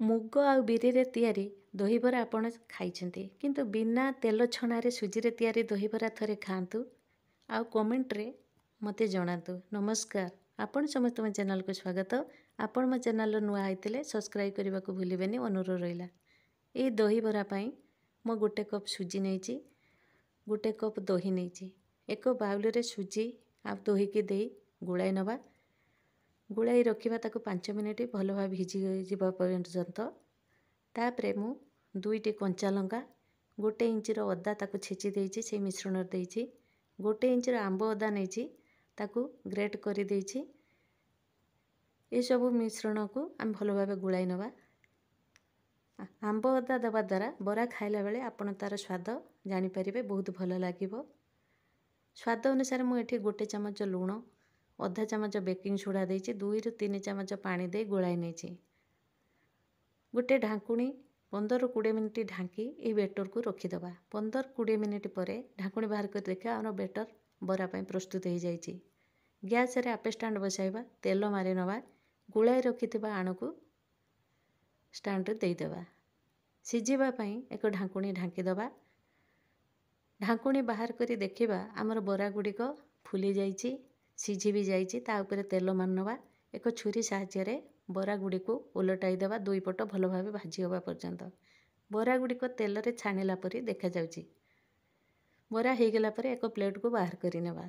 मुग आ बिरी तैयारी दहीबरा आपण खाइछन्ते किंतु बिना तेल छणारे सुजीरे तैयारी दहीबरा थरे खातु आ कमेंट रे मते जणातु। नमस्कार, आपण समस्त मो चैनल को स्वागत। आपण मो चैनल नुआ आइतिले सब्सक्राइब करने को भूलिबेनी अनुरोध रहिला। ए दहीबरा पई मो गोटे कप सुजी नेछि, गोटे कप दही नेछि। एक बाउल रे सुजी आ दही के देई गुळाई नबा। गुड़ाई रखा ताको 5 मिनिट भल भाव भिजी जावा पर्यंत। तापरे मु 2टी कंचा लंका, 1 इंचर अदा ताको छेची देइछि, से मिश्रण देइछि। 1 इंचर आंब अदा नेछि ताको ग्रेट करि देइछि। ए सब मिश्रण को आम भल भाव गुड़ाई नबा। आंब अदा दबा द्वारा बरा खाइला बेले आपण तार स्वाद जानि परिबे, बहुत भल लागिबो। स्वाद अनुसार मु एठी 1 चमच लूण, आधा चमच बेकिंग सोडा देइछि, 2 ରୁ 3 चमच पानी दे गुळाई नेछि। गोटे ढांकुणी 15-20 मिनिट ढांकी ए बेटर को रखिदबा। 15-20 मिनिट परे ढांकुणी बाहर कर देखा आम बेटर बरा पई प्रस्तुत हो जाइछि। गैस रे आपे स्टैंड बसाइबा, तेल मारि नबा, गुळाई रखिथिबा आण को स्टैंड रे देई देबा। सिझिबा पई एक ढांकुणी ढांकी दबा। ढांकुणी बाहर करी देखिबा हमर बरा गुडी को फुली जाइछि, सिझी भी जाइछि। ता ऊपर तेल मारनबा, एक छुरी साहाय्य रे बरा गुडी को उलटाई देबा, 2 पट भल भाबे भाजी होबा पर्यंत। बरा गुडी को तेल रे छानिला परी देखा जाउछि। बरा हे गेला परे एक प्लेट को बाहर करि नेबा।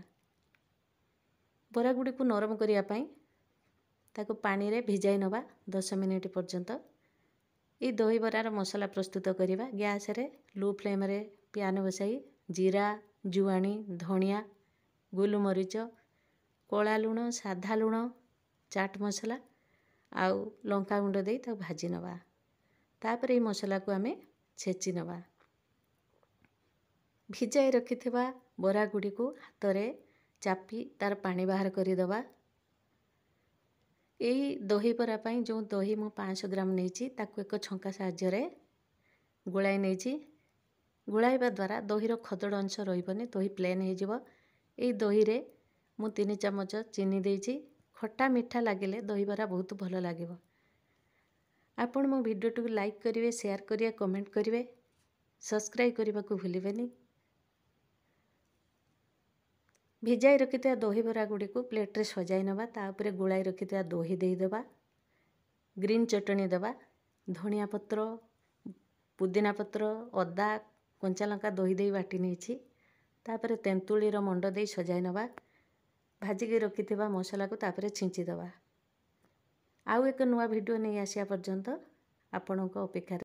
बरा गुडी को नरम करिया पई ताको पानी रे भिजाई नबा 10 मिनिट पर्यंत। ए दही बरार मसला प्रस्तुत करिबा। गैस रे लो फ्लेम रे प्यान बसाई जीरा, जुआणी, धनिया, गोलमरीच, कला लुण, साधा लुण, चाट मसला आउ लंका गुंड दे ताको भाजी नबा। तापर ए मसला को आमे छेची नबा। भिजाई रखिथिबा बरा गुडी को हाथ रे चापी तार पानी बाहर करि दबा। एई दही बरा पई जो दही मु 500 ग्राम नेछि ताको एक छंका साहाय्य रे गुळाई नेछि। गुळाइबा द्वारा दही रो खदड़ अंश रहिबनी, दही प्लेन हे जिवो। एई दही रे मु 3 चमच चीनी देइछि। खट्टा मीठा लागिले दही बरा बहुत भल लागिबो। आपण मो वीडियो टू लाइक करिवे, शेयर करिवे, कमेंट करिवे, सब्सक्राइब करबा को भूलिबेनी। भिजाई रखिथिबा दही बरा गुडी को प्लेट रे सजाई नबा। ता ऊपर गुळाई रखिथिबा दही देई देबा। ग्रीन चटनी देबा, धनिया पत्र, पुदीना पत्र, अदा, कंचा लंका दही देई बाटी नेछि। तापर तेंतुली रो मंड देई सजाई नबा। भाजी के रखिथिबा मसला को तापर छिंची दबा। आउ एक नुआ वीडियो नै आसिया पर्यंत आपणक अपेक्षा।